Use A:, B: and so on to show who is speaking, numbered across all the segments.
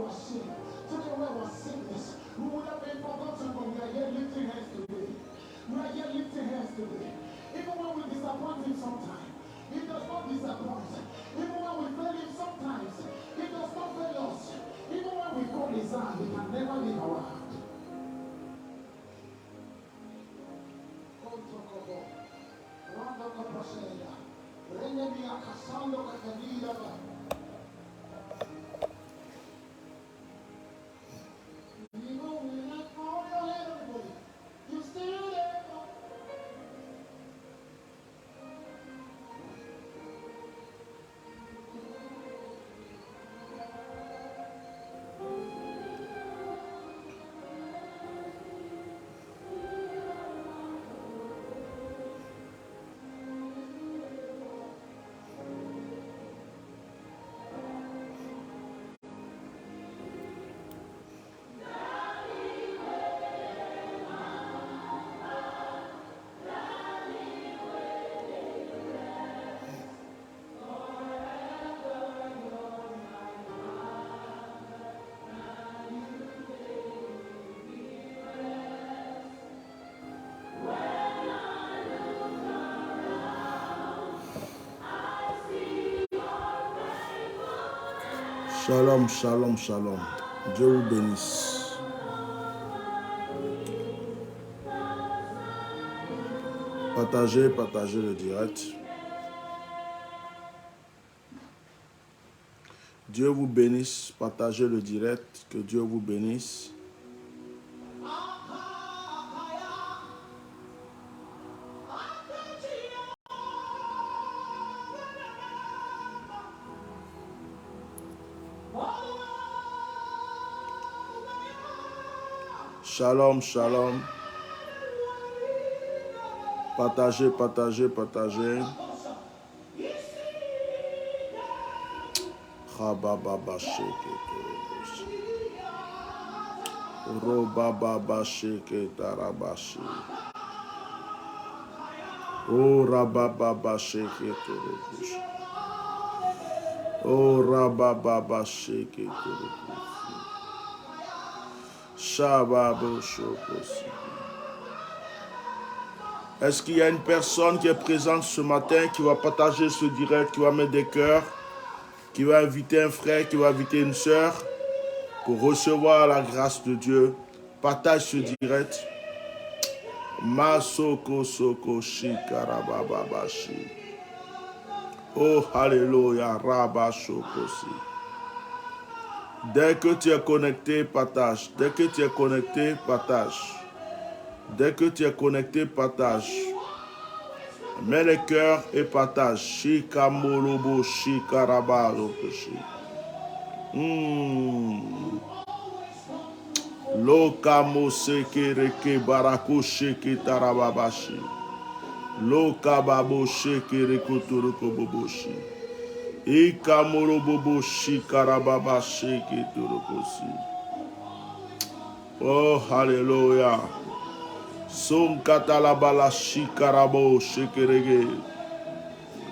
A: was shame, took away our sickness, we would have been forgotten, but we are yet lifting hands today. We are yet lifting hands today. Even when we disappoint him sometimes, he does not disappoint. Even when we fail him sometimes, he does not fail us. Even when we call his hand, he can never leave our hand.
B: Shalom, shalom, shalom. Dieu vous bénisse. Partagez, partagez le direct. Dieu vous bénisse. Partagez le direct. Que Dieu vous bénisse. Shalom, shalom. Partagez, partagez, partagez. Rababa sheke Robaba sheke tarabashi. Oh rababa sheke torobushi. Oh rababa sheke torobushi. Shababo shokosi. Est-ce qu'il y a une personne qui est présente ce matin qui va partager ce direct, qui va mettre des cœurs, qui va inviter un frère, qui va inviter une sœur pour recevoir la grâce de Dieu? Partage ce direct. Masoko soko shikarabababashi. Oh alléluia, rabashokosi. Dès que tu es connecté, partage. Dès que tu es connecté, partage. Dès que tu es connecté, partage. Mets les cœurs et partage. Shikamolobo shikarabarokoshi. Lokamo seke reke barako sheke tarababashi. Lokababo sheke reko toroko boboshi. Ikamolobobo shikarababa sheke torokosi. Oh, hallelujah. Son katalabala shikarabo shekerege.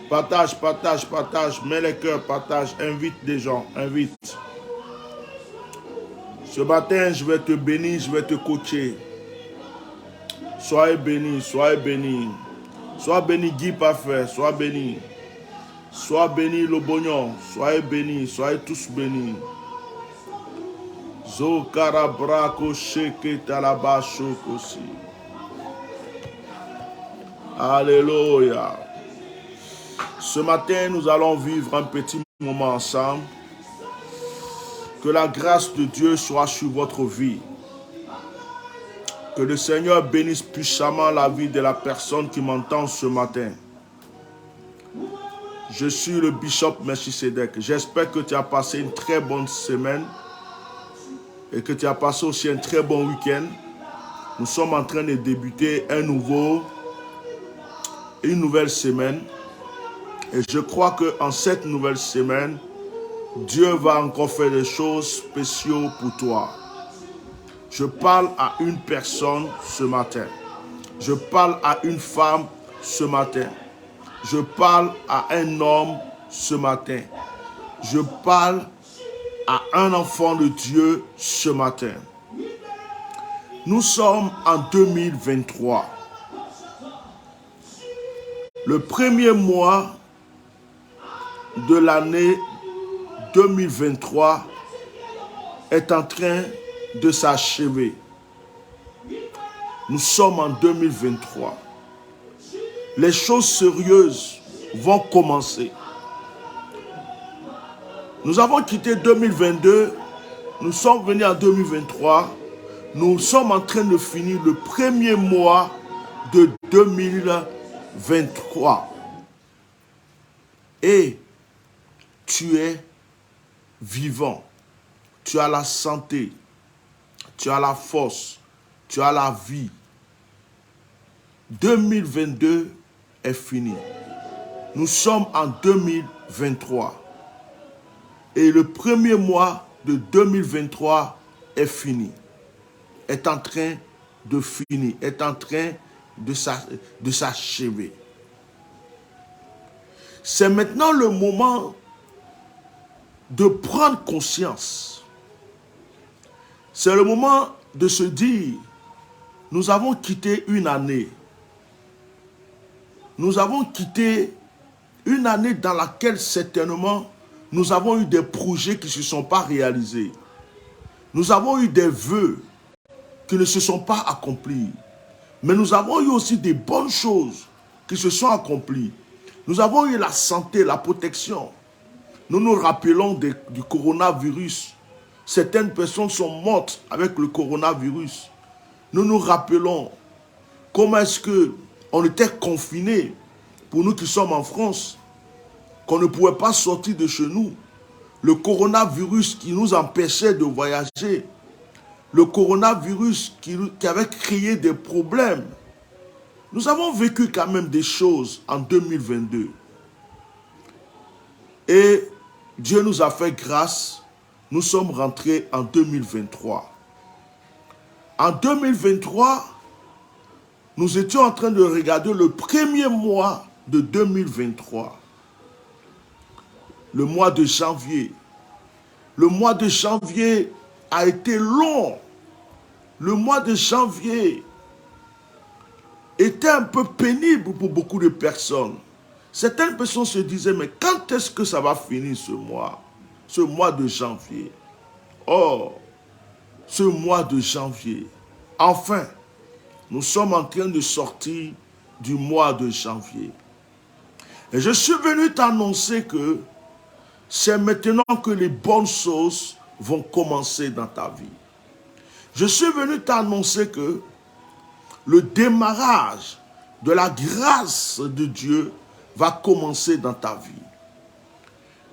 B: Partage, partage, partage. Mets les cœurs, partage. Invite des gens, invite. Ce matin, je vais te bénir, je vais te coacher. Soyez bénis, soyez bénis. Sois béni Guy Parfait, sois béni. Sois béni le Bognon, soyez bénis, soyez tous bénis. Zokarabrako sheke talabasho kosi. Alléluia. Ce matin, nous allons vivre un petit moment ensemble. Que la grâce de Dieu soit sur votre vie. Que le Seigneur bénisse puissamment la vie de la personne qui m'entend ce matin. Je suis le bishop Melchisedec. J'espère que tu as passé une très bonne semaine et que tu as passé aussi un très bon week-end. Nous sommes en train de débuter une nouvelle semaine. Et je crois qu'en cette nouvelle semaine, Dieu va encore faire des choses spéciales pour toi. Je parle à une personne ce matin. Je parle à une femme ce matin. Je parle à un homme ce matin. Je parle à un enfant de Dieu ce matin. Nous sommes en 2023. Le premier mois de l'année 2023 est en train de s'achever. Nous sommes en 2023. Les choses sérieuses vont commencer. Nous avons quitté 2022, nous sommes venus en 2023, nous sommes en train de finir le premier mois de 2023. Et tu es vivant, tu as la santé, tu as la force, tu as la vie. 2022 est fini. Nous sommes en 2023. Et le premier mois de 2023 est fini. Est en train de finir. Est en train de s'achever. C'est maintenant le moment de prendre conscience. C'est le moment de se dire, nous avons quitté une année. Nous avons quitté une année dans laquelle certainement nous avons eu des projets qui ne se sont pas réalisés. Nous avons eu des vœux qui ne se sont pas accomplis. Mais nous avons eu aussi des bonnes choses qui se sont accomplies. Nous avons eu la santé, la protection. Nous nous rappelons du coronavirus. Certaines personnes sont mortes avec le coronavirus. Nous nous rappelons comment est-ce qu'on était confinés, pour nous qui sommes en France, qu'on ne pouvait pas sortir de chez nous. Le coronavirus qui nous empêchait de voyager. Le coronavirus qui avait créé des problèmes. Nous avons vécu quand même des choses en 2022. Et Dieu nous a fait grâce. Nous sommes rentrés en 2023. En 2023, nous étions en train de regarder le premier mois de 2023. Le mois de janvier. Le mois de janvier a été long. Le mois de janvier était un peu pénible pour beaucoup de personnes. Certaines personnes se disaient, mais quand est-ce que ça va finir ce mois de janvier? Oh, ce mois de janvier. Enfin, nous sommes en train de sortir du mois de janvier. Et je suis venu t'annoncer que c'est maintenant que les bonnes choses vont commencer dans ta vie. Je suis venu t'annoncer que le démarrage de la grâce de Dieu va commencer dans ta vie.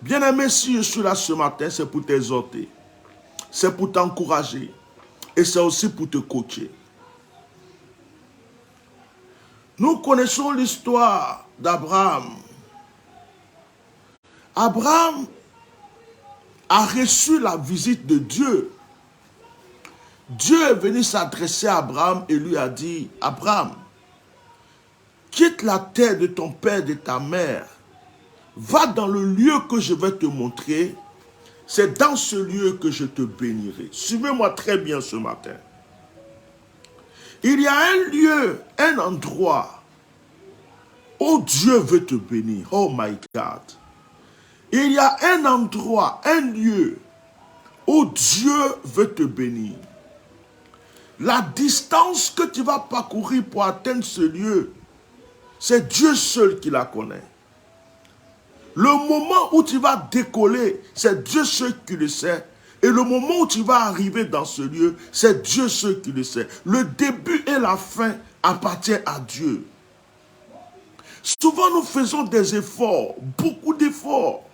B: Bien-aimé, si je suis là ce matin, c'est pour t'exhorter, c'est pour t'encourager et c'est aussi pour te coacher. Nous connaissons l'histoire d'Abraham. Abraham a reçu la visite de Dieu. Dieu est venu s'adresser à Abraham et lui a dit, Abraham, quitte la terre de ton père et de ta mère, va dans le lieu que je vais te montrer, c'est dans ce lieu que je te bénirai. Suivez-moi très bien ce matin. Il y a un lieu, un endroit où Dieu veut te bénir. Oh my God. Il y a un endroit, un lieu où Dieu veut te bénir. La distance que tu vas parcourir pour atteindre ce lieu, c'est Dieu seul qui la connaît. Le moment où tu vas décoller, c'est Dieu seul qui le sait. Et le moment où tu vas arriver dans ce lieu, c'est Dieu seul qui le sait. Le début et la fin appartiennent à Dieu. Souvent, nous faisons des efforts, beaucoup d'efforts.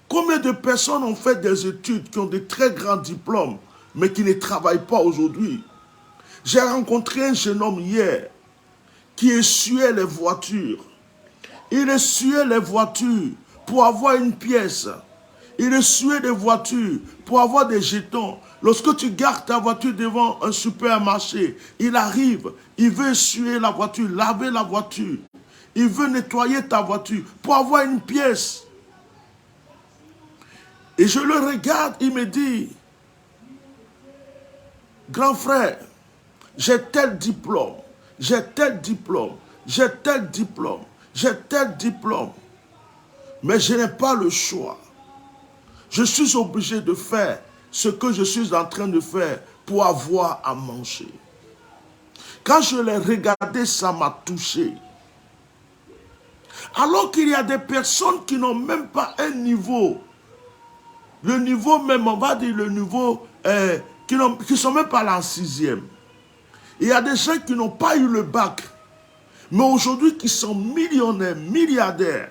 B: Combien de personnes ont fait des études, qui ont de très grands diplômes, mais qui ne travaillent pas aujourd'hui? J'ai rencontré un jeune homme hier qui essuyait les voitures. Il essuyait les voitures pour avoir une pièce. Il essuyait des voitures pour avoir des jetons. Lorsque tu gardes ta voiture devant un supermarché, il arrive, il veut essuyer la voiture, laver la voiture. Il veut nettoyer ta voiture pour avoir une pièce. Et je le regarde, il me dit, grand frère, j'ai tel diplôme, j'ai tel diplôme, j'ai tel diplôme, j'ai tel diplôme. Mais je n'ai pas le choix. Je suis obligé de faire ce que je suis en train de faire pour avoir à manger. Quand je l'ai regardé, ça m'a touché. Alors qu'il y a des personnes qui n'ont même pas un niveau. Le niveau même, on va dire le niveau, qui ne sont même pas là en 6e. Il y a des gens qui n'ont pas eu le bac, mais aujourd'hui qui sont millionnaires, milliardaires.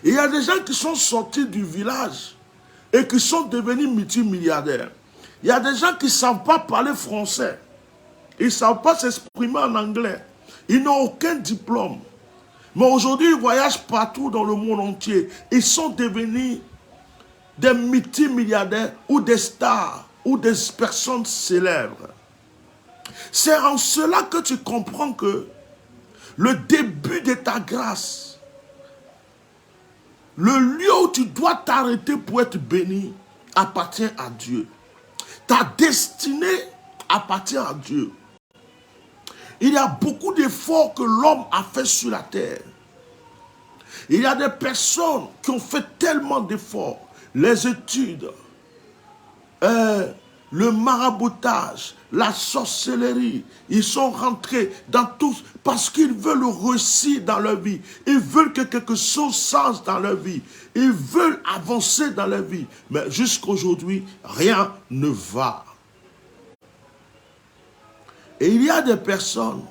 B: Et il y a des gens qui sont sortis du village et qui sont devenus multimilliardaires. Il y a des gens qui ne savent pas parler français. Ils ne savent pas s'exprimer en anglais. Ils n'ont aucun diplôme. Mais aujourd'hui, ils voyagent partout dans le monde entier. Ils sont devenus des multimilliardaires ou des stars ou des personnes célèbres. C'est en cela que tu comprends que le début de ta grâce, le lieu où tu dois t'arrêter pour être béni, appartient à Dieu. Ta destinée appartient à Dieu. Il y a beaucoup d'efforts que l'homme a fait sur la terre. Il y a des personnes qui ont fait tellement d'efforts. Les études, le maraboutage, la sorcellerie, ils sont rentrés dans tout parce qu'ils veulent réussir dans leur vie. Ils veulent que quelque chose change dans leur vie. Ils veulent avancer dans leur vie. Mais jusqu'à aujourd'hui, rien ne va. Et il y a des personnes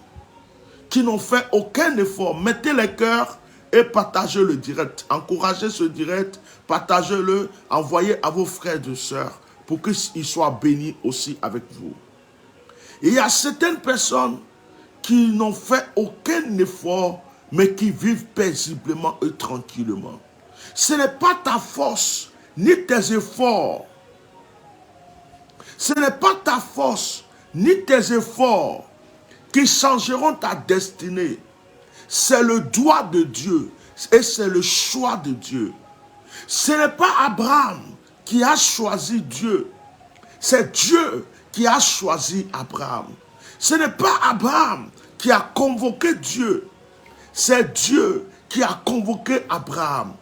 B: qui n'ont fait aucun effort. Mettez les cœurs et partagez le direct. Encouragez ce direct, partagez-le, envoyez à vos frères et sœurs pour qu'ils soient bénis aussi avec vous. Et il y a certaines personnes qui n'ont fait aucun effort, mais qui vivent paisiblement et tranquillement. Ce n'est pas ta force, ni tes efforts. Ce n'est pas ta force, ni tes efforts qui changeront ta destinée. C'est le doigt de Dieu et c'est le choix de Dieu. Ce n'est pas Abraham qui a choisi Dieu. C'est Dieu qui a choisi Abraham. Ce n'est pas Abraham qui a convoqué Dieu. C'est Dieu qui a convoqué Abraham.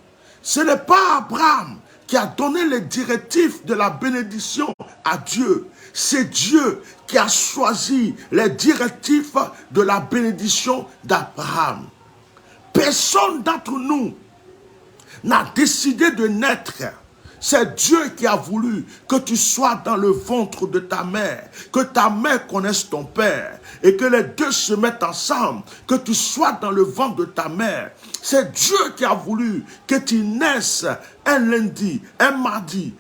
B: Ce n'est pas Abraham qui a donné les directives de la bénédiction à Dieu. C'est Dieu qui a choisi les directives de la bénédiction d'Abraham. Personne d'entre nous n'a décidé de naître. C'est Dieu qui a voulu que tu sois dans le ventre de ta mère, que ta mère connaisse ton père et que les deux se mettent ensemble, que tu sois dans le ventre de ta mère. C'est Dieu qui a voulu que tu naisses un lundi, un mardi,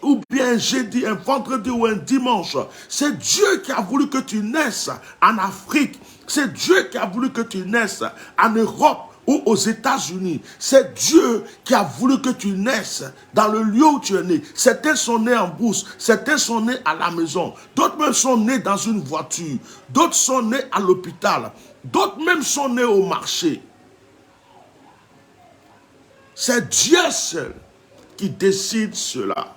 B: ou bien un jeudi, un vendredi ou un dimanche. C'est Dieu qui a voulu que tu naisses en Afrique. C'est Dieu qui a voulu que tu naisses en Europe ou aux États-Unis. C'est Dieu qui a voulu que tu naisses dans le lieu où tu es né. Certains sont nés en bourse, certains sont nés à la maison, d'autres même sont nés dans une voiture, d'autres sont nés à l'hôpital, d'autres même sont nés au marché. C'est Dieu seul qui décide cela.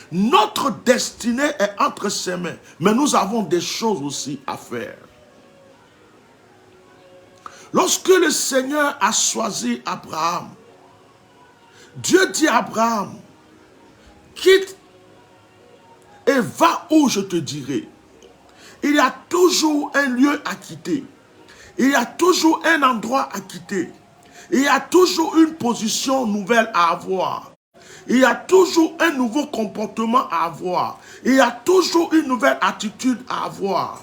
B: Notre destinée est entre ses mains, mais nous avons des choses aussi à faire. Lorsque le Seigneur a choisi Abraham, Dieu dit à Abraham, quitte et va où je te dirai. Il y a toujours un lieu à quitter. Il y a toujours un endroit à quitter. Il y a toujours une position nouvelle à avoir. Il y a toujours un nouveau comportement à avoir. Il y a toujours une nouvelle attitude à avoir.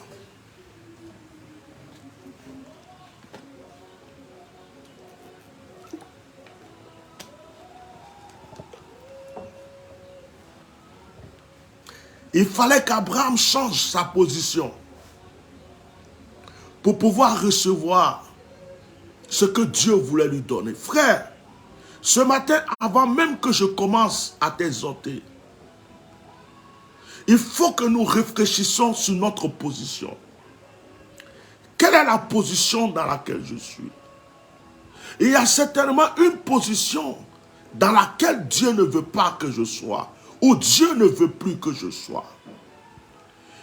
B: Il fallait qu'Abraham change sa position pour pouvoir recevoir ce que Dieu voulait lui donner. Frère, ce matin, avant même que je commence à t'exhorter, il faut que nous réfléchissions sur notre position. Quelle est la position dans laquelle je suis? Il y a certainement une position dans laquelle Dieu ne veut pas que je sois, où Dieu ne veut plus que je sois.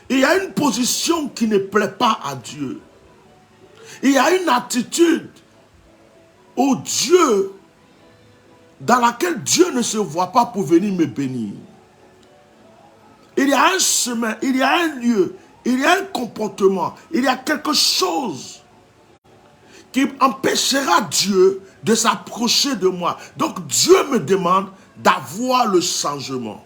B: Il y a une position qui ne plaît pas à Dieu. Il y a une attitude où Dieu, dans laquelle Dieu ne se voit pas pour venir me bénir. Il y a un chemin, il y a un lieu, il y a un comportement, il y a quelque chose qui empêchera Dieu de s'approcher de moi. Donc Dieu me demande d'avoir le changement.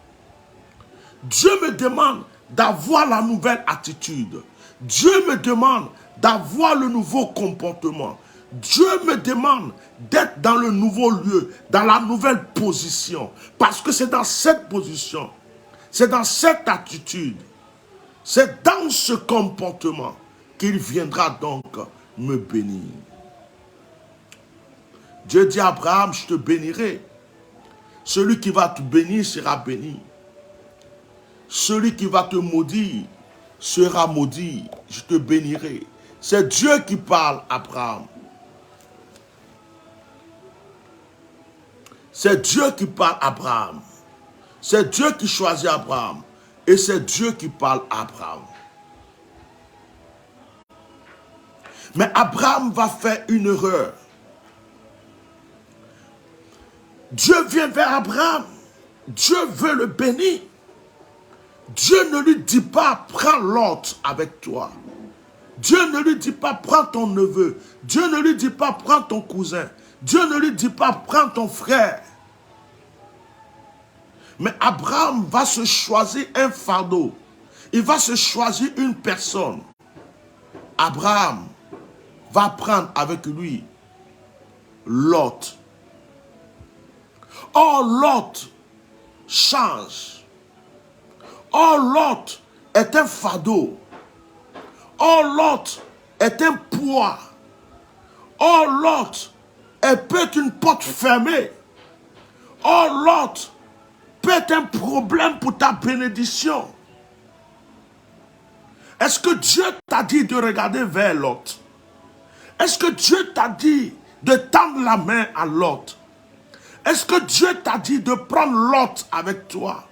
B: Dieu me demande d'avoir la nouvelle attitude. Dieu me demande d'avoir le nouveau comportement. Dieu me demande d'être dans le nouveau lieu, dans la nouvelle position. Parce que c'est dans cette position, c'est dans cette attitude, c'est dans ce comportement qu'il viendra donc me bénir. Dieu dit à Abraham, je te bénirai. Celui qui va te bénir sera béni. Celui qui va te maudire sera maudit. Je te bénirai. C'est Dieu qui parle à Abraham. C'est Dieu qui parle à Abraham. C'est Dieu qui choisit Abraham. Et c'est Dieu qui parle à Abraham. Mais Abraham va faire une erreur. Dieu vient vers Abraham. Dieu veut le bénir. Dieu ne lui dit pas, prends Lot avec toi. Dieu ne lui dit pas, prends ton neveu. Dieu ne lui dit pas, prends ton cousin. Dieu ne lui dit pas, prends ton frère. Mais Abraham va se choisir un fardeau. Il va se choisir une personne. Abraham va prendre avec lui Lot. Or, Lot change. Or, Lot est un fardeau. Or, Lot est un poids. Or, Lot peut être une porte fermée. Or, Lot peut être un problème pour ta bénédiction. Est-ce que Dieu t'a dit de regarder vers Lot? Est-ce que Dieu t'a dit de tendre la main à Lot? Est-ce que Dieu t'a dit de prendre Lot avec toi?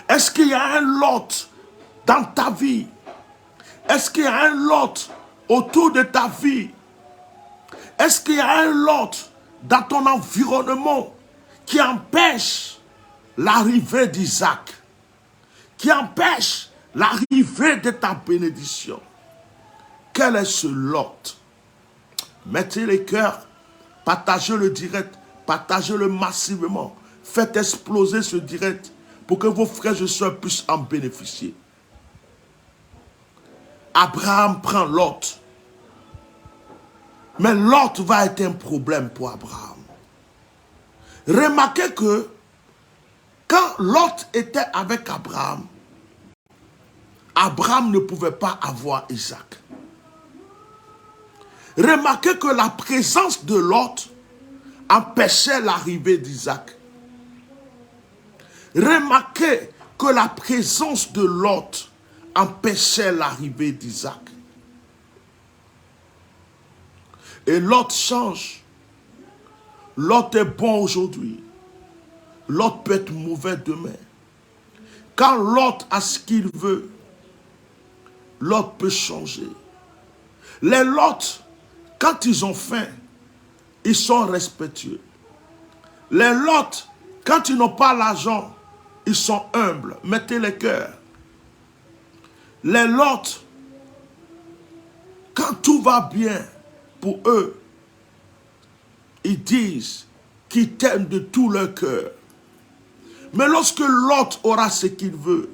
B: Est-ce qu'il y a un Lot dans ta vie? Est-ce qu'il y a un Lot autour de ta vie? Est-ce qu'il y a un Lot dans ton environnement qui empêche l'arrivée d'Isaac? Qui empêche l'arrivée de ta bénédiction? Quel est ce Lot? Mettez les cœurs. Partagez le direct, partagez-le massivement. Faites exploser ce direct pour que vos frères et sœurs puissent en bénéficier. Abraham prend Lot. Mais Lot va être un problème pour Abraham. Remarquez que quand Lot était avec Abraham, Abraham ne pouvait pas avoir Isaac. Remarquez que la présence de Lot empêchait l'arrivée d'Isaac. Remarquez que la présence de Lot empêchait l'arrivée d'Isaac. Et Lot change. Lot est bon aujourd'hui. Lot peut être mauvais demain. Quand Lot a ce qu'il veut, Lot peut changer. Les Lot, quand ils ont faim, ils sont respectueux. Les Lot, quand ils n'ont pas l'argent, ils sont humbles. Mettez les cœurs. Les Lot, quand tout va bien pour eux, ils disent qu'ils t'aiment de tout leur cœur. Mais lorsque Lot aura ce qu'il veut,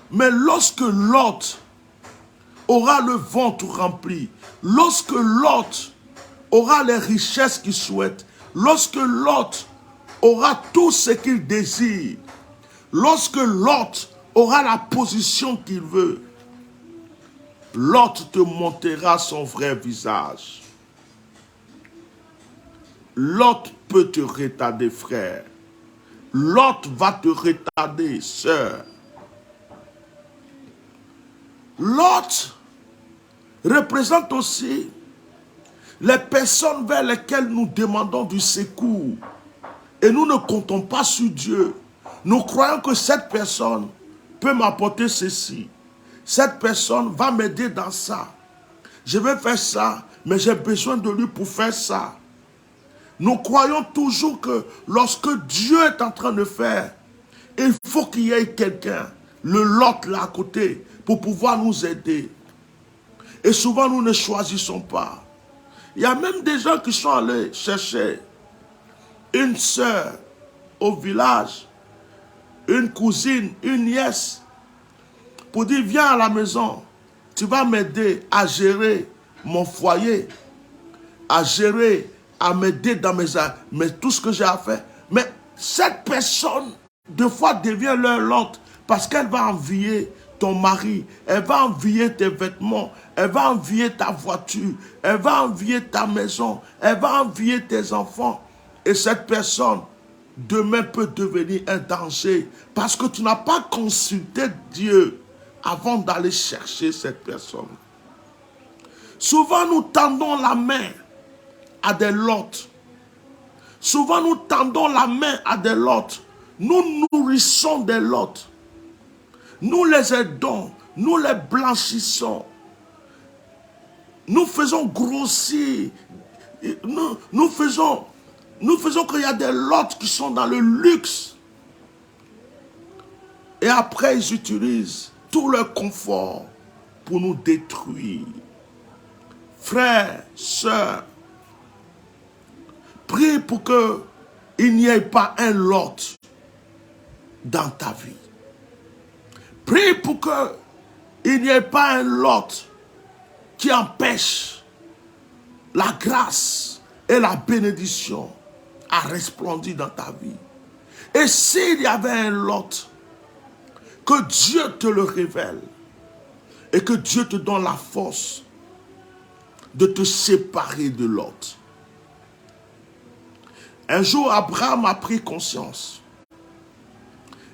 B: mais lorsque Lot aura le ventre rempli, lorsque Lot aura les richesses qu'il souhaite, lorsque Lot aura tout ce qu'il désire, lorsque Lot aura la position qu'il veut, Lot te montrera son vrai visage. Lot peut te retarder, frère. Lot va te retarder, sœur. Lot représente aussi Les personnes vers lesquelles nous demandons du secours et nous ne comptons pas sur Dieu, nous croyons que cette personne peut m'apporter ceci. Cette personne va m'aider dans ça. Je vais faire ça, mais j'ai besoin de lui pour faire ça. Nous croyons toujours que lorsque Dieu est en train de faire, il faut qu'il y ait quelqu'un, le Lot là à côté, pour pouvoir nous aider. Et souvent nous ne choisissons pas. Il y a même des gens qui sont allés chercher une sœur au village, une cousine, une nièce, pour dire viens à la maison, tu vas m'aider à gérer mon foyer, à gérer, à m'aider dans tout ce que j'ai à faire. Mais cette personne, deux fois, devient leur Lot parce qu'elle va envier ton mari, elle va envier tes vêtements, elle va envier ta voiture, elle va envier ta maison, elle va envier tes enfants. Et cette personne, demain, peut devenir un danger parce que tu n'as pas consulté Dieu avant d'aller chercher cette personne. Souvent, nous tendons la main à des Lots. Souvent, nous tendons la main à des Lots. Nous nourrissons des Lots. Nous les aidons, nous les blanchissons. Nous faisons grossir. Nous faisons qu'il y a des Lots qui sont dans le luxe. Et après, ils utilisent tout leur confort pour nous détruire. Frères, sœurs, prie pour qu'il n'y ait pas un Lot dans ta vie. Prie pour qu'il n'y ait pas un Lot qui empêche la grâce et la bénédiction à resplendir dans ta vie. Et s'il y avait un Lot, que Dieu te le révèle et que Dieu te donne la force de te séparer de Lot. Un jour, Abraham a pris conscience.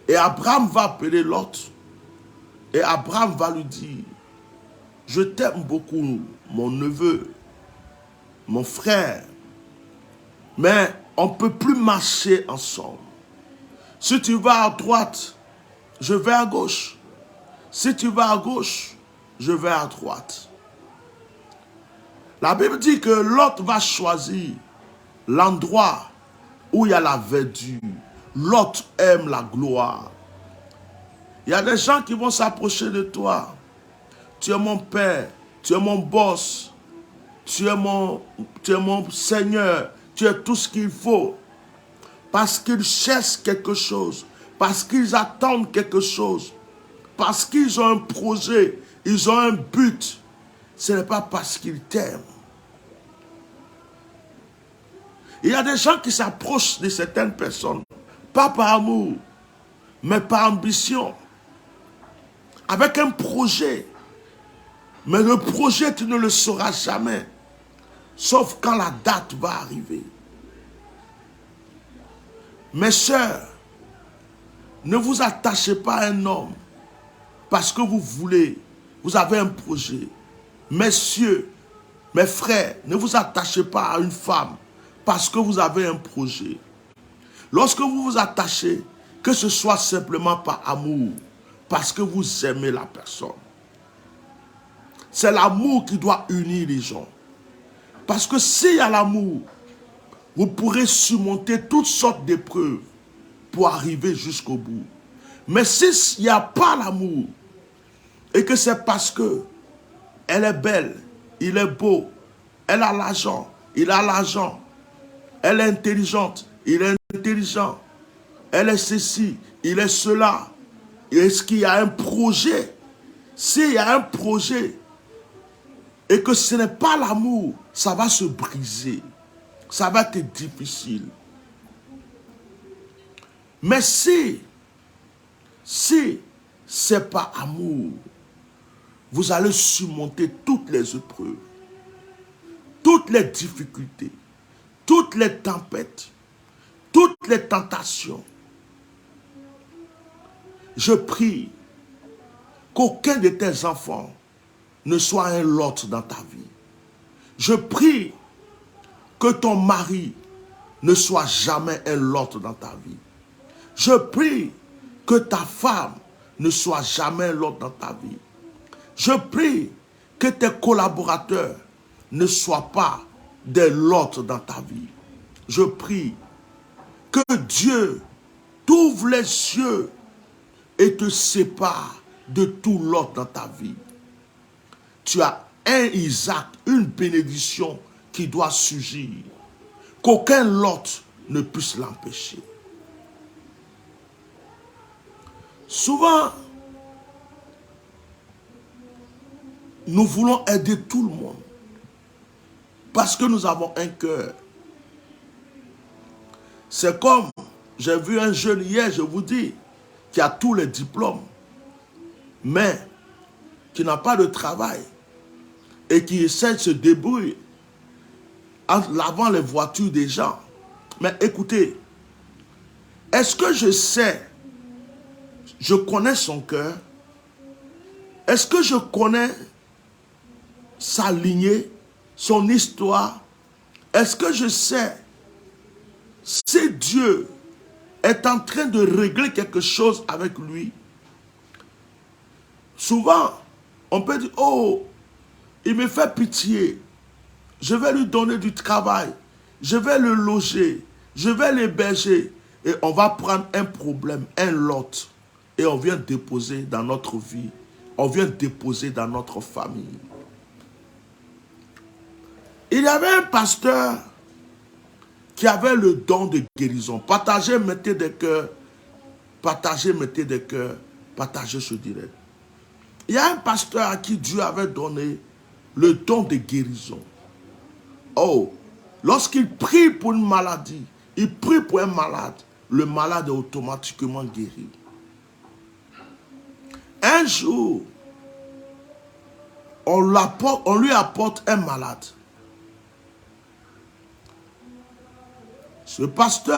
B: Et Abraham va appeler Lot. Et Abraham va lui dire, je t'aime beaucoup, mon neveu, mon frère, mais on ne peut plus marcher ensemble. Si tu vas à droite, je vais à gauche. Si tu vas à gauche, je vais à droite. La Bible dit que Lot va choisir l'endroit où il y a la verdure. Lot aime la gloire. Il y a des gens qui vont s'approcher de toi. Tu es mon père, tu es mon boss, tu es mon Seigneur, tu es tout ce qu'il faut. Parce qu'ils cherchent quelque chose, parce qu'ils attendent quelque chose, parce qu'ils ont un projet, ils ont un but. Ce n'est pas parce qu'ils t'aiment. Il y a des gens qui s'approchent de certaines personnes, pas par amour, mais par ambition, avec un projet. Mais le projet, tu ne le sauras jamais, sauf quand la date va arriver. Mes sœurs, ne vous attachez pas à un homme parce que vous voulez, vous avez un projet. Messieurs, mes frères, ne vous attachez pas à une femme parce que vous avez un projet. Lorsque vous vous attachez, que ce soit simplement par amour, parce que vous aimez la personne. C'est l'amour qui doit unir les gens. Parce que s'il y a l'amour, vous pourrez surmonter toutes sortes d'épreuves pour arriver jusqu'au bout. Mais s'il n'y a pas l'amour, et que c'est parce que elle est belle, il est beau, elle a l'argent, il a l'argent, elle est intelligente, il est intelligent, elle est ceci, il est cela. Est-ce qu'il y a un projet? S'il y a un projet et que ce n'est pas l'amour, ça va se briser. Ça va être difficile. Mais si c'est pas amour, vous allez surmonter toutes les épreuves, toutes les difficultés, toutes les tempêtes, toutes les tentations. Je prie qu'aucun de tes enfants ne soit un Lot dans ta vie. Je prie que ton mari ne soit jamais un Lot dans ta vie. Je prie que ta femme ne soit jamais un Lot dans ta vie. Je prie que tes collaborateurs ne soient pas des Lots dans ta vie. Je prie que Dieu t'ouvre les yeux et te sépare de tout Lot dans ta vie. Tu as un Isaac, une bénédiction qui doit surgir. Qu'aucun Lot ne puisse l'empêcher. Souvent, nous voulons aider tout le monde parce que nous avons un cœur. C'est comme, j'ai vu un jeune hier, je vous dis, qui a tous les diplômes, mais qui n'a pas de travail et qui essaie de se débrouiller en lavant les voitures des gens. Mais écoutez, est-ce que je sais, je connais son cœur? Est-ce que je connais sa lignée, son histoire? Est-ce que je sais si Dieu est en train de régler quelque chose avec lui? Souvent, on peut dire, oh, il me fait pitié. Je vais lui donner du travail. Je vais le loger. Je vais l'héberger. Et on va prendre un problème, un Lot. Et on vient déposer dans notre vie. On vient déposer dans notre famille. Il y avait un pasteur qui avait le don de guérison. Partagez, mettez des cœurs. Partagez, mettez des cœurs. Partagez ce direct. Il y a un pasteur à qui Dieu avait donné le don de guérison. Oh, lorsqu'il prie pour une maladie, il prie pour un malade, le malade est automatiquement guéri. Un jour, on lui apporte un malade. Ce pasteur,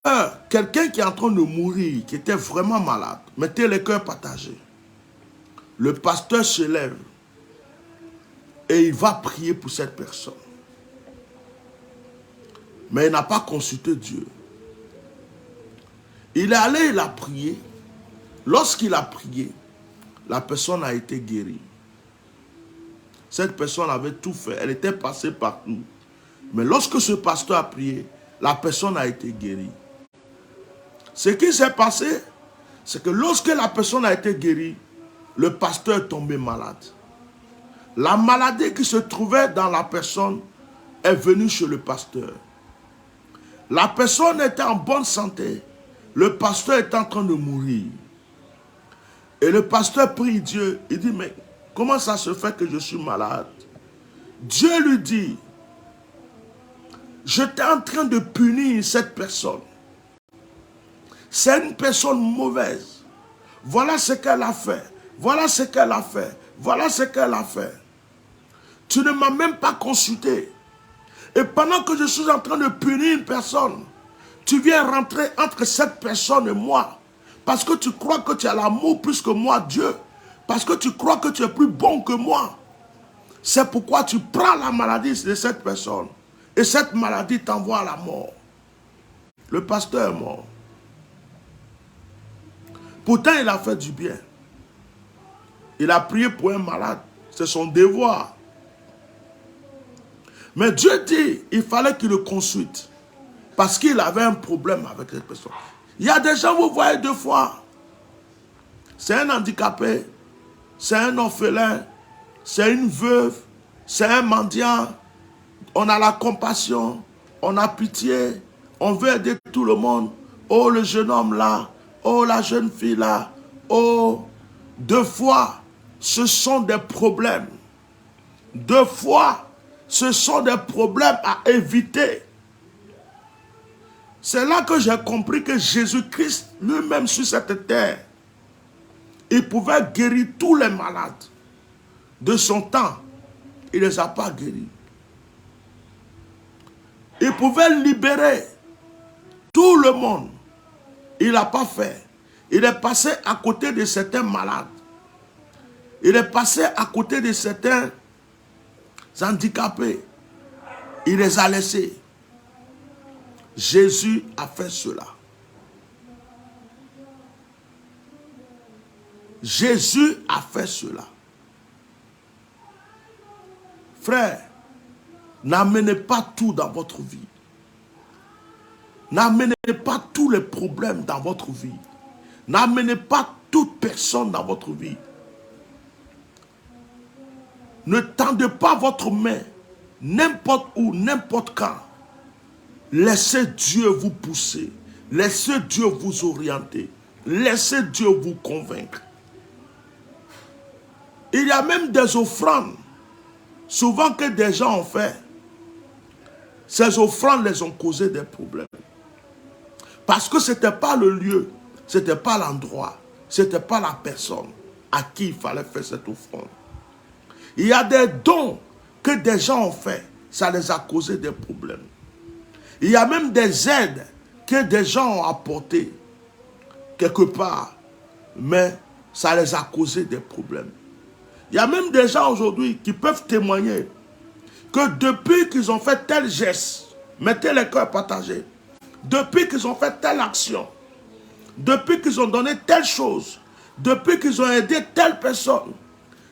B: quelqu'un qui est en train de mourir, qui était vraiment malade, mettez les cœurs partagés. Le pasteur se lève et il va prier pour cette personne. Mais il n'a pas consulté Dieu. Il est allé, il a prié. Lorsqu'il a prié, la personne a été guérie. Cette personne avait tout fait. Elle était passée partout. Mais lorsque ce pasteur a prié, la personne a été guérie. Ce qui s'est passé, c'est que lorsque la personne a été guérie, le pasteur est tombé malade. La maladie qui se trouvait dans la personne est venue chez le pasteur. La personne était en bonne santé. Le pasteur est en train de mourir. Et le pasteur prie Dieu. Il dit, mais comment ça se fait que je suis malade? Dieu lui dit, j'étais en train de punir cette personne. C'est une personne mauvaise. Voilà ce qu'elle a fait. Voilà ce qu'elle a fait. Voilà ce qu'elle a fait. Tu ne m'as même pas consulté. Et pendant que je suis en train de punir une personne, tu viens rentrer entre cette personne et moi. Parce que tu crois que tu as l'amour plus que moi, Dieu. Parce que tu crois que tu es plus bon que moi. C'est pourquoi tu prends la maladie de cette personne. Et cette maladie t'envoie à la mort. Le pasteur est mort. Pourtant, il a fait du bien. Il a prié pour un malade. C'est son devoir. Mais Dieu dit, il fallait qu'il le consulte. Parce qu'il avait un problème avec cette personne. Il y a des gens, vous voyez deux fois. C'est un handicapé. C'est un orphelin. C'est une veuve. C'est un mendiant. On a la compassion. On a pitié. On veut aider tout le monde. Oh, le jeune homme là. Oh, la jeune fille là. Oh, deux fois, ce sont des problèmes. Deux fois, ce sont des problèmes à éviter. C'est là que j'ai compris que Jésus-Christ, lui-même sur cette terre, il pouvait guérir tous les malades. De son temps, il ne les a pas guéris. Il pouvait libérer tout le monde. Il n'a pas fait. Il est passé à côté de certains malades. Il est passé à côté de certains handicapés. Il les a laissés. Jésus a fait cela. Jésus a fait cela. Frère, n'amenez pas tout dans votre vie. N'amenez pas tous les problèmes dans votre vie. N'amenez pas toute personne dans votre vie. Ne tendez pas votre main n'importe où, n'importe quand. Laissez Dieu vous pousser. Laissez Dieu vous orienter. Laissez Dieu vous convaincre. Il y a même des offrandes, souvent que des gens ont fait. Ces offrandes les ont causé des problèmes. Parce que ce n'était pas le lieu, ce n'était pas l'endroit, ce n'était pas la personne à qui il fallait faire cette offrande. Il y a des dons que des gens ont fait, ça les a causé des problèmes. Il y a même des aides que des gens ont apportées quelque part, mais ça les a causé des problèmes. Il y a même des gens aujourd'hui qui peuvent témoigner que depuis qu'ils ont fait tel geste, mettez les cœurs partagés, depuis qu'ils ont fait telle action, depuis qu'ils ont donné telle chose, depuis qu'ils ont aidé telle personne,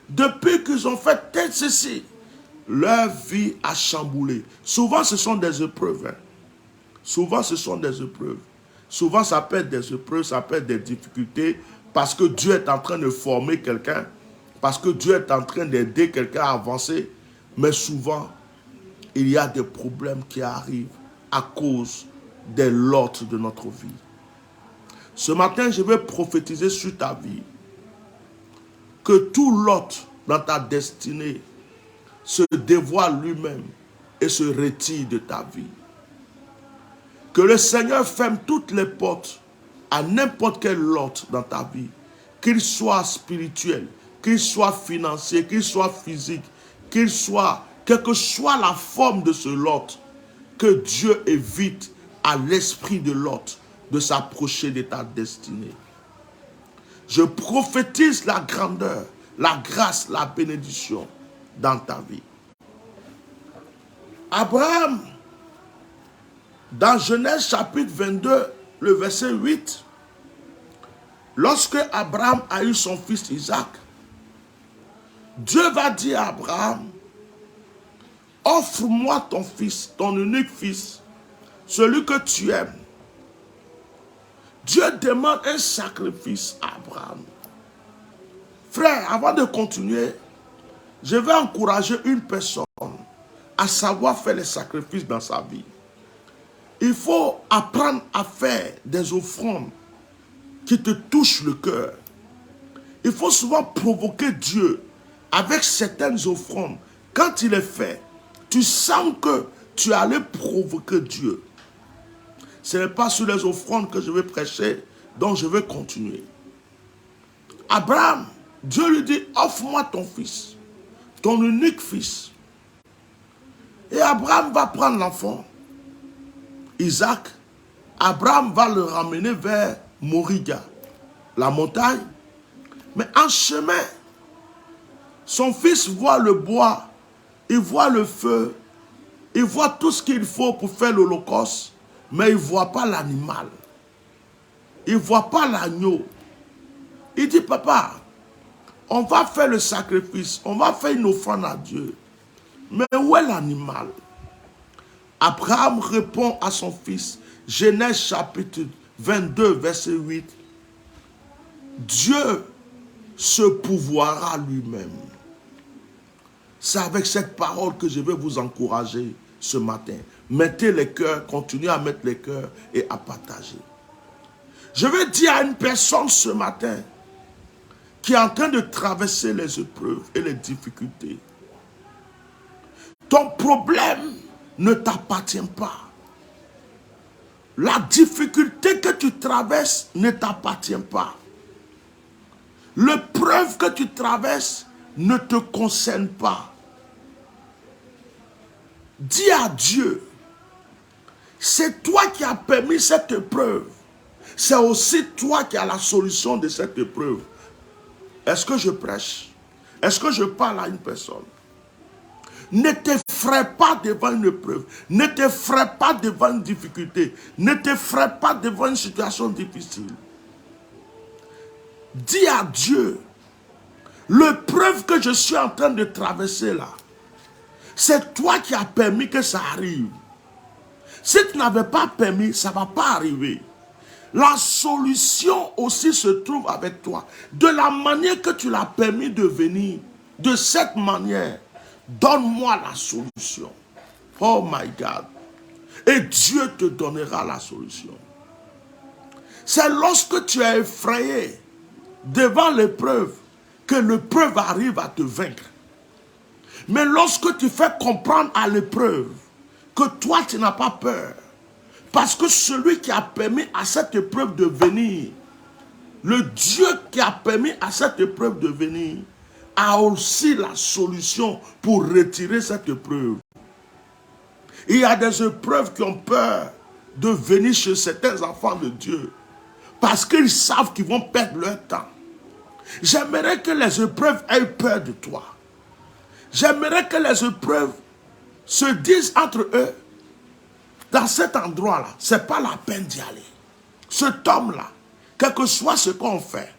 B: depuis qu'ils ont fait tel ceci, leur vie a chamboulé. Souvent ce sont des épreuves. Hein. Souvent ce sont des épreuves. Souvent ça peut être des épreuves, ça peut être des difficultés, parce que Dieu est en train de former quelqu'un, parce que Dieu est en train d'aider quelqu'un à avancer. Mais souvent, il y a des problèmes qui arrivent à cause des lots de notre vie. Ce matin, je vais prophétiser sur ta vie que tout lot dans ta destinée se dévoile lui-même et se retire de ta vie. Que le Seigneur ferme toutes les portes à n'importe quel lot dans ta vie, qu'il soit spirituel, qu'il soit financier, qu'il soit physique, qu'il soit, quelle que soit la forme de ce lot, que Dieu évite à l'esprit de Lot de s'approcher de ta destinée. Je prophétise la grandeur, la grâce, la bénédiction dans ta vie. Abraham, dans Genèse chapitre 22, le verset 8, lorsque Abraham a eu son fils Isaac, Dieu va dire à Abraham, offre-moi ton fils, ton unique fils, celui que tu aimes. Dieu demande un sacrifice à Abraham. Frère, avant de continuer, je vais encourager une personne à savoir faire les sacrifices dans sa vie. Il faut apprendre à faire des offrandes qui te touchent le cœur. Il faut souvent provoquer Dieu avec certaines offrandes. Quand il est fait, tu sens que tu allais provoquer Dieu. Ce n'est pas sur les offrandes que je vais prêcher, donc je vais continuer. Abraham, Dieu lui dit, offre-moi ton fils, ton unique fils. Et Abraham va prendre l'enfant, Isaac. Abraham va le ramener vers Moriga, la montagne. Mais en chemin, son fils voit le bois, il voit le feu, il voit tout ce qu'il faut pour faire l'holocauste, mais il ne voit pas l'animal. Il ne voit pas l'agneau. Il dit, papa, on va faire le sacrifice, on va faire une offrande à Dieu. Mais où est l'animal? Abraham répond à son fils, Genèse chapitre 22, verset 8. Dieu se pourvoira lui-même. C'est avec cette parole que je vais vous encourager ce matin. Mettez les cœurs, continuez à mettre les cœurs et à partager. Je vais dire à une personne ce matin qui est en train de traverser les épreuves et les difficultés. Ton problème ne t'appartient pas. La difficulté que tu traverses ne t'appartient pas. L'épreuve que tu traverses ne te concerne pas. Dis à Dieu, c'est toi qui as permis cette épreuve. C'est aussi toi qui as la solution de cette épreuve. Est-ce que je prêche? Est-ce que je parle à une personne? Ne te t'effraie pas devant une épreuve. Ne t'effraie pas devant une difficulté. Ne t'effraie pas devant une situation difficile. Dis à Dieu, l'épreuve que je suis en train de traverser là, c'est toi qui as permis que ça arrive. Si tu n'avais pas permis, ça ne va pas arriver. La solution aussi se trouve avec toi. De la manière que tu l'as permis de venir, de cette manière, donne-moi la solution. Oh my God. Et Dieu te donnera la solution. C'est lorsque tu es effrayé devant l'épreuve que l'épreuve arrive à te vaincre. Mais lorsque tu fais comprendre à l'épreuve que toi tu n'as pas peur, parce que celui qui a permis à cette épreuve de venir, le Dieu qui a permis à cette épreuve de venir, a aussi la solution pour retirer cette épreuve. Il y a des épreuves qui ont peur de venir chez certains enfants de Dieu parce qu'ils savent qu'ils vont perdre leur temps. J'aimerais que les épreuves aient peur de toi. J'aimerais que les épreuves se disent entre eux, dans cet endroit-là, ce n'est pas la peine d'y aller. Cet homme-là, quel que soit ce qu'on fait,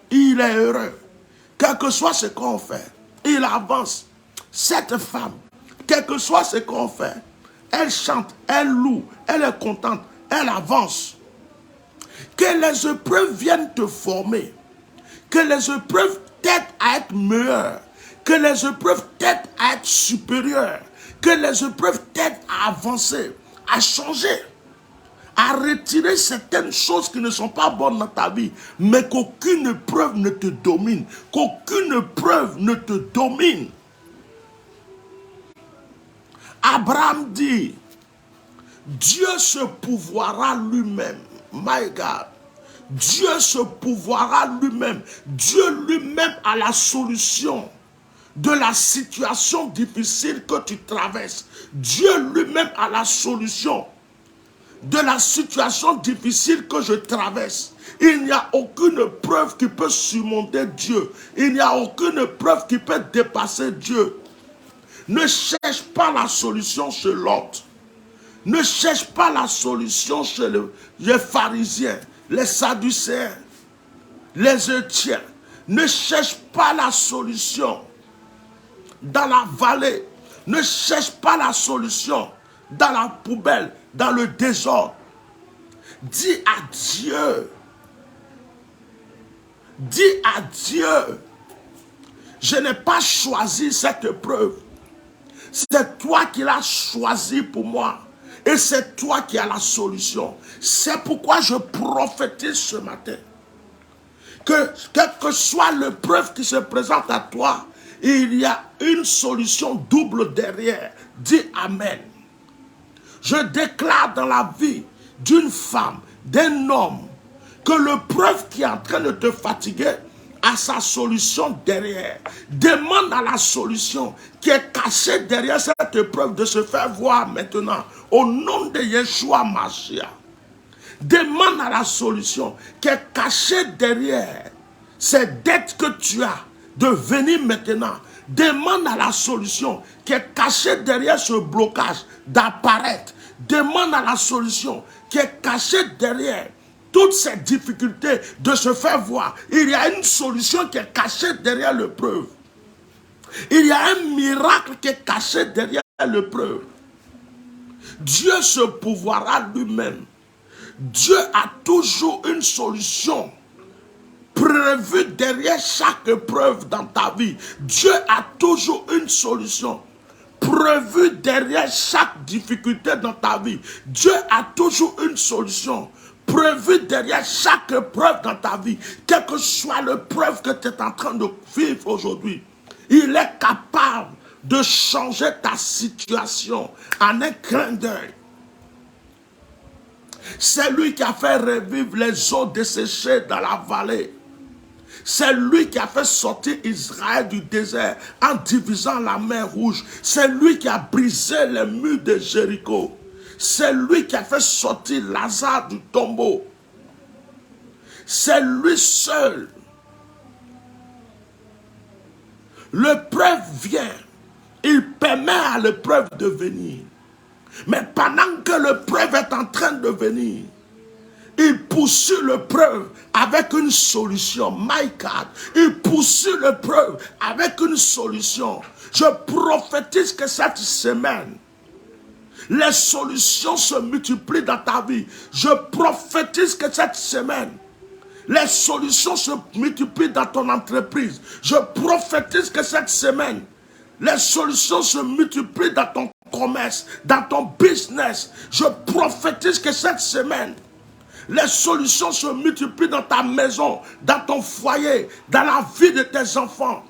B: il est heureux. Quel que soit ce qu'on fait, il avance. Cette femme, quel que soit ce qu'on fait, elle chante, elle loue, elle est contente, elle avance. Que les épreuves viennent te former. Que les épreuves t'aident à être meilleur. Que les épreuves t'aident à être supérieur. Que les épreuves t'aident à avancer, à changer, à retirer certaines choses qui ne sont pas bonnes dans ta vie, mais qu'aucune épreuve ne te domine, qu'aucune épreuve ne te domine. Abraham dit, Dieu se pourvoira lui-même. My God. Dieu se pourvoira lui-même. Dieu lui-même a la solution de la situation difficile que tu traverses. Dieu lui-même a la solution de la situation difficile que je traverse. Il n'y a aucune preuve qui peut surmonter Dieu. Il n'y a aucune preuve qui peut dépasser Dieu. Ne cherche pas la solution chez l'autre. Ne cherche pas la solution chez les pharisiens, les sadducéens, les étiens. Ne cherche pas la solution dans la vallée. Ne cherche pas la solution dans la poubelle, dans le désordre. Dis à Dieu. Dis à Dieu. Je n'ai pas choisi cette épreuve. C'est toi qui l'as choisi pour moi. Et c'est toi qui as la solution. C'est pourquoi je prophétise ce matin. Que quelle que soit l'épreuve qui se présente à toi, il y a une solution double derrière. Dis Amen. Je déclare dans la vie d'une femme, d'un homme, que l'épreuve qui est en train de te fatiguer a sa solution derrière. Demande à la solution qui est cachée derrière cette épreuve de se faire voir maintenant. Au nom de Yeshua Mashiach. Demande à la solution qui est cachée derrière ces dettes que tu as de venir maintenant. Demande à la solution qui est cachée derrière ce blocage d'apparaître. Demande à la solution qui est cachée derrière toutes ces difficultés de se faire voir. Il y a une solution qui est cachée derrière l'épreuve. Il y a un miracle qui est caché derrière l'épreuve. Dieu se pourvoira lui-même. Dieu a toujours une solution prévue derrière chaque épreuve dans ta vie. Dieu a toujours une solution prévue derrière chaque difficulté dans ta vie. Dieu a toujours une solution prévue derrière chaque épreuve dans ta vie. Quelle que soit l'épreuve que tu es en train de vivre aujourd'hui, il est capable de changer ta situation en un clin d'œil. C'est lui qui a fait revivre les eaux desséchées dans la vallée. C'est lui qui a fait sortir Israël du désert en divisant la mer Rouge. C'est lui qui a brisé les murs de Jéricho. C'est lui qui a fait sortir Lazare du tombeau. C'est lui seul. L'épreuve vient Il permet à l'épreuve de venir. Mais pendant que l'épreuve est en train de venir, il poursuit l'épreuve avec une solution. My God, il poursuit l'épreuve avec une solution. Je prophétise que cette semaine, les solutions se multiplient dans ta vie. Je prophétise que cette semaine, les solutions se multiplient dans ton entreprise. Je prophétise que cette semaine, les solutions se multiplient dans ton commerce, dans ton business. Je prophétise que cette semaine, les solutions se multiplient dans ta maison, dans ton foyer, dans la vie de tes enfants.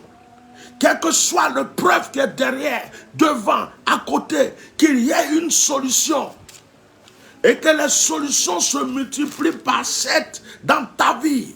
B: Quelle que soit l'épreuve qui est derrière, devant, à côté, qu'il y ait une solution. Et que les solutions se multiplient par 7 dans ta vie.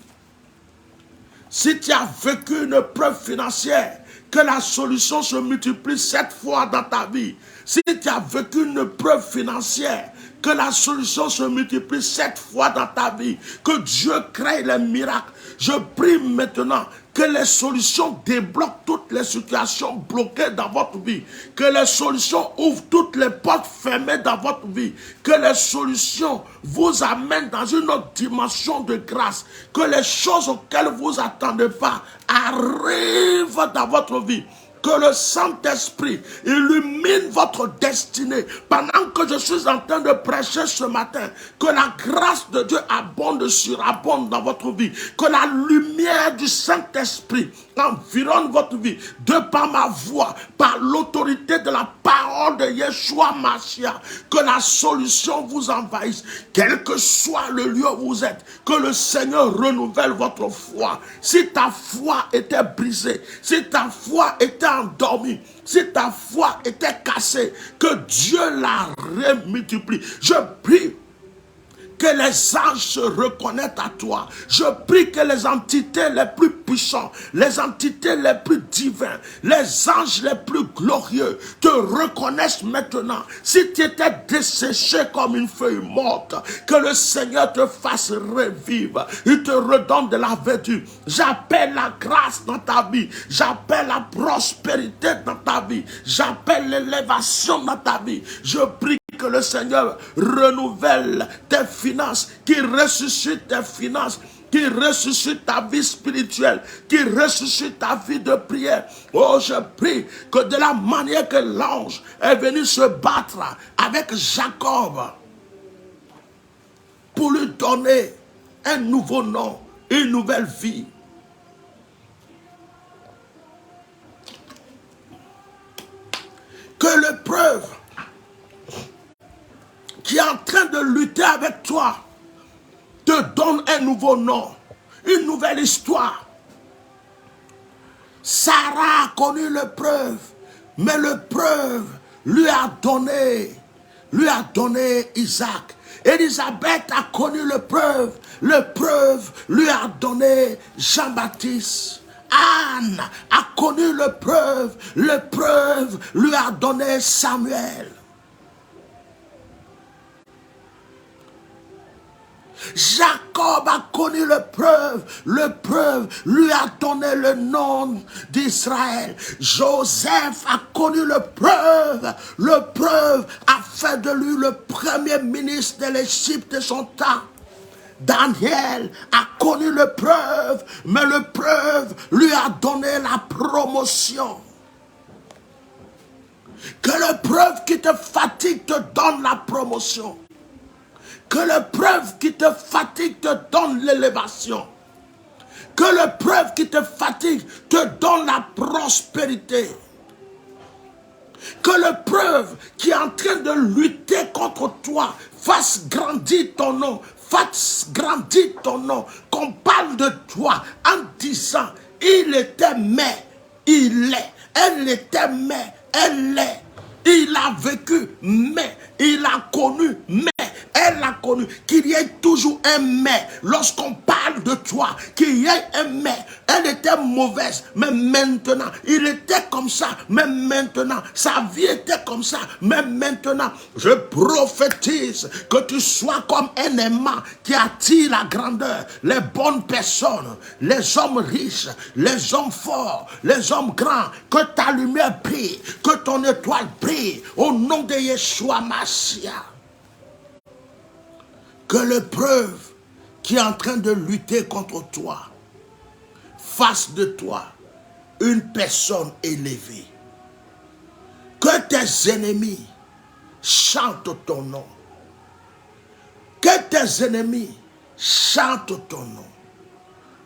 B: Si tu as vécu une épreuve financière, que la solution se multiplie 7 fois dans ta vie. Si tu as vécu une épreuve financière, que la solution se multiplie 7 fois dans ta vie. Que Dieu crée les miracles. Je prie maintenant que les solutions débloquent toutes les situations bloquées dans votre vie. Que les solutions ouvrent toutes les portes fermées dans votre vie. Que les solutions vous amènent dans une autre dimension de grâce. Que les choses auxquelles vous ne attendez pas arrivent dans votre vie. Que le Saint-Esprit illumine votre destinée. Pendant que je suis en train de prêcher ce matin, que la grâce de Dieu abonde, surabonde dans votre vie. Que la lumière du Saint-Esprit environne votre vie. De par ma voix, par l'autorité de la parole de Yeshua Mashiach. Que la solution vous envahisse. Quel que soit le lieu où vous êtes, que le Seigneur renouvelle votre foi. Si ta foi était brisée, si ta foi était endormie, si ta foi était cassée, que Dieu la remultiplie. Je prie que les anges se reconnaissent à toi. Je prie que les entités les plus puissantes, les entités les plus divines, les anges les plus glorieux te reconnaissent maintenant. Si tu étais desséché comme une feuille morte, que le Seigneur te fasse revivre. Il te redonne de la vertu. J'appelle la grâce dans ta vie. J'appelle la prospérité dans ta vie. J'appelle l'élévation dans ta vie. Je prie que le Seigneur renouvelle tes finances, qu'il ressuscite tes finances, qu'il ressuscite ta vie spirituelle, qu'il ressuscite ta vie de prière. Oh, je prie que de la manière que l'ange est venu se battre avec Jacob pour lui donner un nouveau nom, une nouvelle vie. Que l'épreuve qui est en train de lutter avec toi te donne un nouveau nom, une nouvelle histoire. Sarah a connu l'épreuve, mais l'épreuve lui a donné Isaac. Élisabeth a connu l'épreuve lui a donné Jean-Baptiste. Anne a connu l'épreuve lui a donné Samuel. Jacob a connu l'épreuve lui a donné le nom d'Israël. Joseph a connu l'épreuve a fait de lui le premier ministre de l'Égypte de son temps. Daniel a connu l'épreuve, mais l'épreuve lui a donné la promotion. Que l'épreuve qui te fatigue te donne la promotion. Que l'épreuve qui te fatigue te donne l'élévation. Que l'épreuve qui te fatigue te donne la prospérité. Que l'épreuve qui est en train de lutter contre toi fasse grandir ton nom. Fasse grandir ton nom. Qu'on parle de toi en disant, il était mais, il est. Elle était mais, elle est. Il a vécu mais, il a connu mais, Elle a connu qu'il y ait toujours un mais. Lorsqu'on parle de toi, qu'il y ait un mais. Elle était mauvaise, mais maintenant, il était comme ça, mais maintenant, sa vie était comme ça, mais maintenant, je prophétise que tu sois comme un aimant qui attire la grandeur, les bonnes personnes, les hommes riches, les hommes forts, les hommes grands, que ta lumière brille, que ton étoile brille, au nom de Yeshua Mashiach. Que l'épreuve qui est en train de lutter contre toi fasse de toi une personne élevée. Que tes ennemis chantent ton nom. Que tes ennemis chantent ton nom.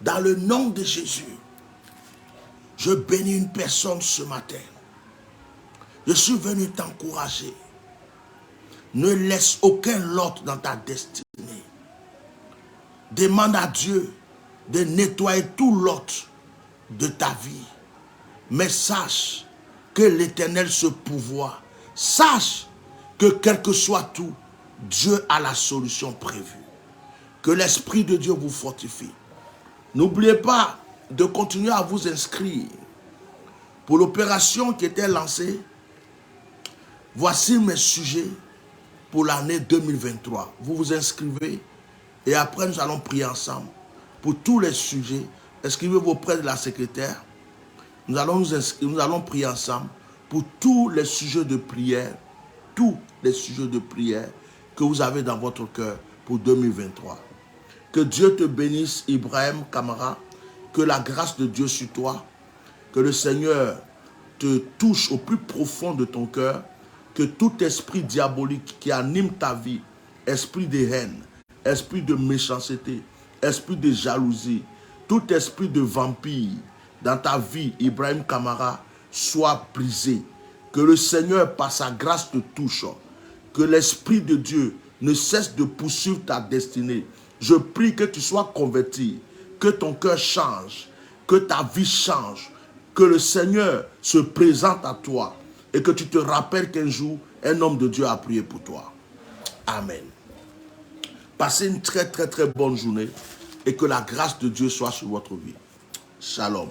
B: Dans le nom de Jésus, je bénis une personne ce matin. Je suis venu t'encourager. Ne laisse aucun lot dans ta destinée. Demande à Dieu de nettoyer tout lot de ta vie. Mais sache que l'Éternel se pourvoit. Sache que quel que soit tout, Dieu a la solution prévue. Que l'Esprit de Dieu vous fortifie. N'oubliez pas de continuer à vous inscrire pour l'opération qui était lancée. Voici mes sujets pour l'année 2023. Vous vous inscrivez et après nous allons prier ensemble. Pour tous les sujets, inscrivez-vous auprès de la secrétaire. Nous allons prier ensemble pour tous les sujets de prière, tous les sujets de prière que vous avez dans votre cœur pour 2023. Que Dieu te bénisse, Ibrahim Kamara, que la grâce de Dieu sur toi, que le Seigneur te touche au plus profond de ton cœur, que tout esprit diabolique qui anime ta vie, esprit de haine, esprit de méchanceté, esprit de jalousie, tout esprit de vampire dans ta vie, Ibrahim Kamara, soit brisé. Que le Seigneur, par sa grâce, te touche. Que l'Esprit de Dieu ne cesse de poursuivre ta destinée. Je prie que tu sois converti, que ton cœur change, que ta vie change, que le Seigneur se présente à toi et que tu te rappelles qu'un jour, un homme de Dieu a prié pour toi. Amen. Passez une très très très bonne journée et que la grâce de Dieu soit sur votre vie. Shalom.